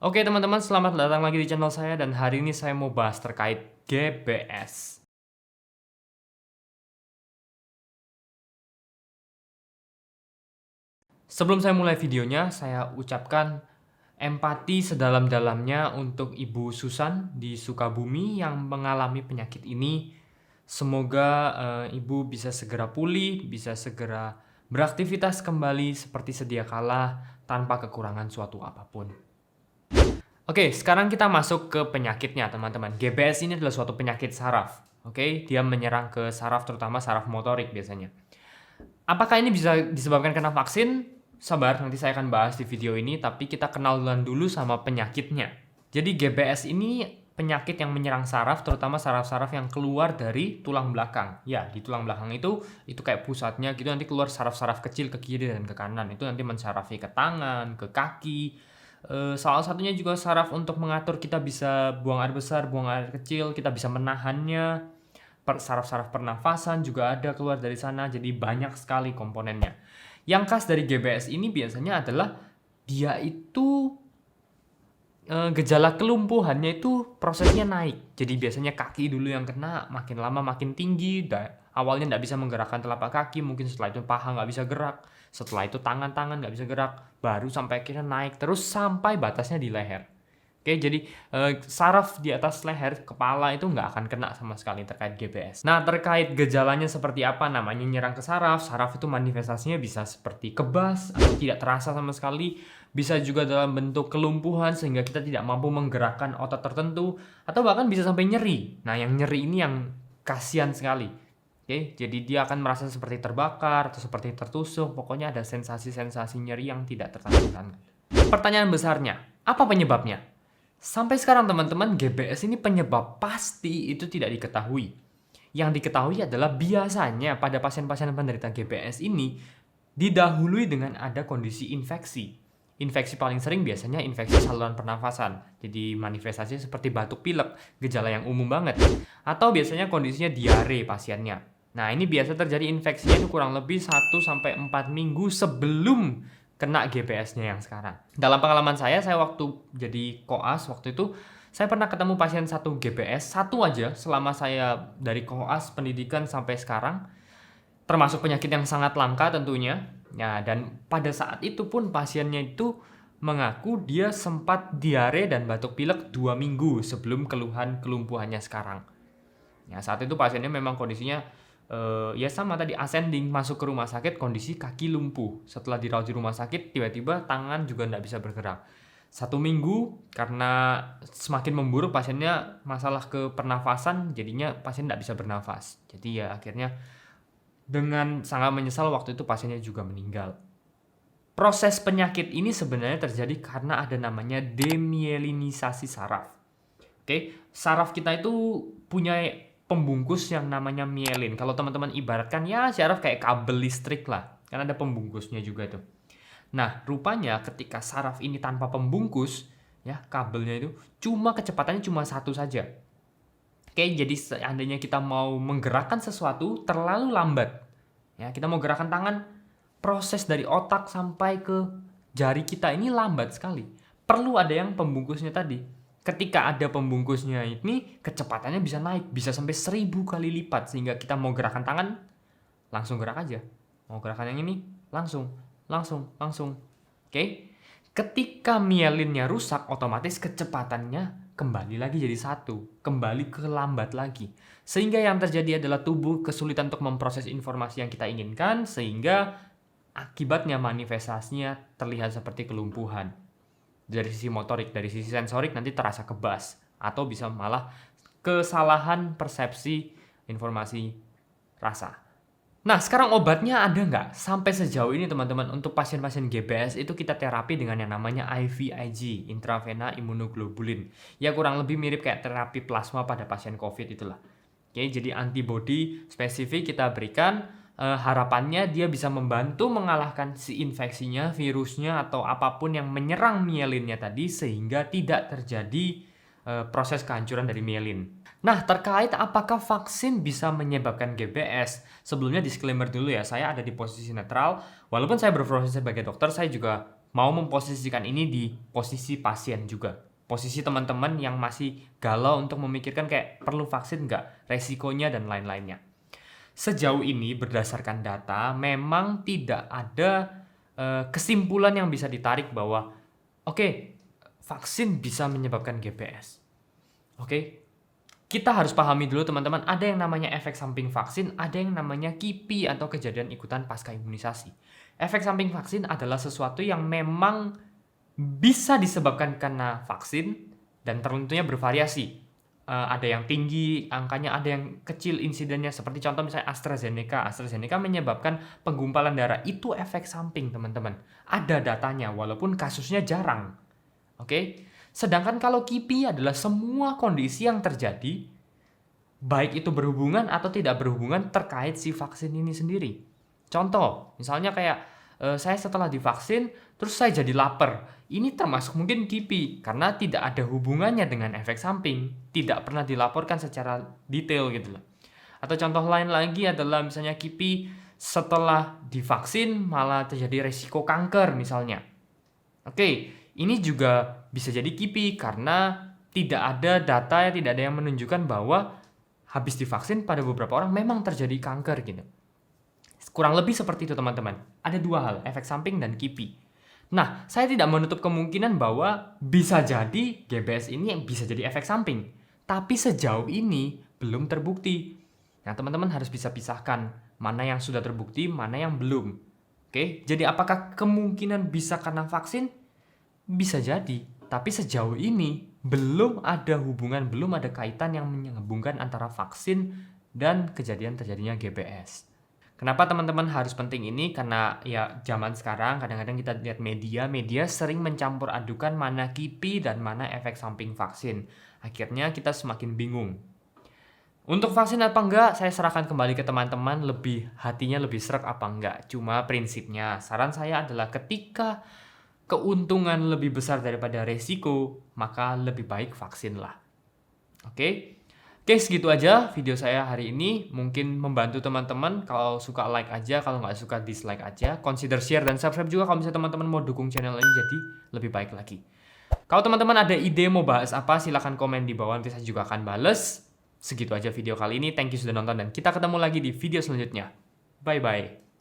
Oke teman-teman, selamat datang lagi di channel saya dan hari ini saya mau bahas terkait GBS. Sebelum saya mulai videonya, saya ucapkan empati sedalam-dalamnya untuk Ibu Susan di Sukabumi yang mengalami penyakit ini. Semoga Ibu bisa segera pulih, bisa segera beraktivitas kembali seperti sedia kala tanpa kekurangan suatu apapun. Oke, sekarang kita masuk ke penyakitnya, teman-teman. GBS ini adalah suatu penyakit saraf. Oke, dia menyerang ke saraf, terutama saraf motorik biasanya. Apakah ini bisa disebabkan karena vaksin? Sabar, nanti saya akan bahas di video ini, tapi kita kenalan dulu sama penyakitnya. Jadi GBS ini penyakit yang menyerang saraf, terutama saraf-saraf yang keluar dari tulang belakang. Ya, di tulang belakang itu kayak pusatnya gitu, nanti keluar saraf-saraf kecil ke kiri dan ke kanan. Itu nanti mensarafi ke tangan, ke kaki. Salah satunya juga saraf untuk mengatur kita bisa buang air besar, buang air kecil, kita bisa menahannya. Saraf-saraf pernafasan juga ada keluar dari sana, jadi banyak sekali komponennya. Yang khas dari GBS ini biasanya adalah dia itu gejala kelumpuhannya itu prosesnya naik. Jadi biasanya kaki dulu yang kena, makin lama makin tinggi. Awalnya nggak bisa menggerakkan telapak kaki, mungkin setelah itu paha nggak bisa gerak, setelah itu tangan-tangan nggak bisa gerak, baru sampai akhirnya naik terus sampai batasnya di leher. Oke, jadi saraf di atas leher, kepala itu nggak akan kena sama sekali terkait GBS. Nah, terkait gejalanya seperti apa, namanya nyerang ke saraf, saraf itu manifestasinya bisa seperti kebas atau tidak terasa sama sekali, bisa juga dalam bentuk kelumpuhan sehingga kita tidak mampu menggerakkan otot tertentu, atau bahkan bisa sampai nyeri. Nah, yang nyeri ini yang kasihan sekali. Oke, jadi dia akan merasa seperti terbakar atau seperti tertusuk, pokoknya ada sensasi-sensasi nyeri yang tidak tertahankan. Pertanyaan besarnya, apa penyebabnya? Sampai sekarang teman-teman, GBS ini penyebab pasti itu tidak diketahui. Yang diketahui adalah biasanya pada pasien-pasien penderita GBS ini didahului dengan ada kondisi infeksi. Infeksi paling sering biasanya infeksi saluran pernafasan. Jadi manifestasinya seperti batuk pilek, gejala yang umum banget. Atau biasanya kondisinya diare pasiennya. Nah, ini biasa terjadi infeksinya itu kurang lebih 1-4 minggu sebelum kena GBS-nya yang sekarang. Dalam pengalaman saya waktu jadi koas waktu itu, saya pernah ketemu pasien satu GBS, satu aja selama saya dari koas pendidikan sampai sekarang, termasuk penyakit yang sangat langka tentunya. Ya, dan pada saat itu pun pasiennya itu mengaku dia sempat diare dan batuk pilek 2 minggu sebelum keluhan kelumpuhannya sekarang. Ya, saat itu pasiennya memang kondisinya ya sama tadi ascending, masuk ke rumah sakit kondisi kaki lumpuh. Setelah dirawat di rumah sakit tiba-tiba tangan juga nggak bisa bergerak. 1 minggu karena semakin memburuk pasiennya masalah ke pernafasan, jadinya pasien nggak bisa bernafas. Jadi ya akhirnya dengan sangat menyesal waktu itu pasiennya juga meninggal. Proses penyakit ini sebenarnya terjadi karena ada namanya demyelinisasi saraf. Oke, saraf kita itu punya pembungkus yang namanya mielin. Kalau teman-teman ibaratkan ya saraf kayak kabel listrik lah, kan ada pembungkusnya juga tuh. Nah, rupanya ketika saraf ini tanpa pembungkus, ya kabelnya itu kecepatannya cuma satu saja. Oke, jadi seandainya kita mau menggerakkan sesuatu terlalu lambat, ya kita mau gerakan tangan, proses dari otak sampai ke jari kita ini lambat sekali. Perlu ada yang pembungkusnya tadi. Ketika ada pembungkusnya ini, kecepatannya bisa naik, bisa sampai 1000 kali lipat. Sehingga kita mau gerakan tangan, langsung gerak aja. Mau gerakan yang ini, langsung. Oke? Ketika mielinnya rusak, otomatis kecepatannya kembali lagi jadi satu. Kembali ke lambat lagi. Sehingga yang terjadi adalah tubuh kesulitan untuk memproses informasi yang kita inginkan, sehingga akibatnya manifestasinya terlihat seperti kelumpuhan. Dari sisi motorik, dari sisi sensorik nanti terasa kebas atau bisa malah kesalahan persepsi informasi rasa. Nah, sekarang obatnya ada nggak? Sampai sejauh ini teman-teman, untuk pasien-pasien GBS itu kita terapi dengan yang namanya IVIG, intravena immunoglobulin. Ya kurang lebih mirip kayak terapi plasma pada pasien COVID itulah. Oke, jadi antibodi spesifik kita berikan, harapannya dia bisa membantu mengalahkan si infeksinya, virusnya, atau apapun yang menyerang mielinnya tadi sehingga tidak terjadi proses kehancuran dari mielin. Nah, terkait apakah vaksin bisa menyebabkan GBS? Sebelumnya disclaimer dulu ya, saya ada di posisi netral. Walaupun saya berprofesi sebagai dokter, saya juga mau memposisikan ini di posisi pasien juga. Posisi teman-teman yang masih galau untuk memikirkan kayak perlu vaksin nggak, resikonya dan lain-lainnya. Sejauh ini berdasarkan data memang tidak ada kesimpulan yang bisa ditarik bahwa oke, vaksin bisa menyebabkan GBS. Oke, kita harus pahami dulu teman-teman, ada yang namanya efek samping vaksin, ada yang namanya KIPI atau kejadian ikutan pasca imunisasi. Efek samping vaksin adalah sesuatu yang memang bisa disebabkan karena vaksin dan tentunya bervariasi. Ada yang tinggi angkanya, ada yang kecil insidennya. Seperti contoh misalnya AstraZeneca. AstraZeneca menyebabkan penggumpalan darah. Itu efek samping teman-teman. Ada datanya walaupun kasusnya jarang. Oke? Sedangkan kalau KIPI adalah semua kondisi yang terjadi, baik itu berhubungan atau tidak berhubungan terkait si vaksin ini sendiri. Contoh, misalnya kayak saya setelah divaksin, terus saya jadi lapar. Ini termasuk mungkin KIPI, karena tidak ada hubungannya dengan efek samping. Tidak pernah dilaporkan secara detail gitu loh. Atau contoh lain lagi adalah misalnya KIPI setelah divaksin malah terjadi resiko kanker misalnya. Oke, ini juga bisa jadi KIPI karena tidak ada data, tidak ada yang menunjukkan bahwa habis divaksin pada beberapa orang memang terjadi kanker gitu. Kurang lebih seperti itu teman-teman. Ada dua hal, efek samping dan KIPI. Nah, saya tidak menutup kemungkinan bahwa bisa jadi GBS ini yang bisa jadi efek samping. Tapi sejauh ini belum terbukti. Nah, teman-teman harus bisa pisahkan mana yang sudah terbukti, mana yang belum. Oke, jadi apakah kemungkinan bisa karena vaksin? Bisa jadi. Tapi sejauh ini belum ada hubungan, belum ada kaitan yang menyambungkan antara vaksin dan kejadian terjadinya GBS. Kenapa teman-teman harus penting ini? Karena ya zaman sekarang kadang-kadang kita lihat media sering mencampur adukan mana KIPI dan mana efek samping vaksin. Akhirnya kita semakin bingung. Untuk vaksin apa enggak, saya serahkan kembali ke teman-teman, hatinya lebih sreg apa enggak. Cuma prinsipnya, saran saya adalah ketika keuntungan lebih besar daripada resiko, maka lebih baik vaksin lah. Oke? Oke, segitu aja video saya hari ini. Mungkin membantu teman-teman. Kalau suka like aja, kalau nggak suka dislike aja. Consider share dan subscribe juga kalau misalnya teman-teman mau dukung channel ini jadi lebih baik lagi. Kalau teman-teman ada ide mau bahas apa, silahkan komen di bawah. Nanti saya juga akan bales. Segitu aja video kali ini. Thank you sudah nonton dan kita ketemu lagi di video selanjutnya. Bye-bye.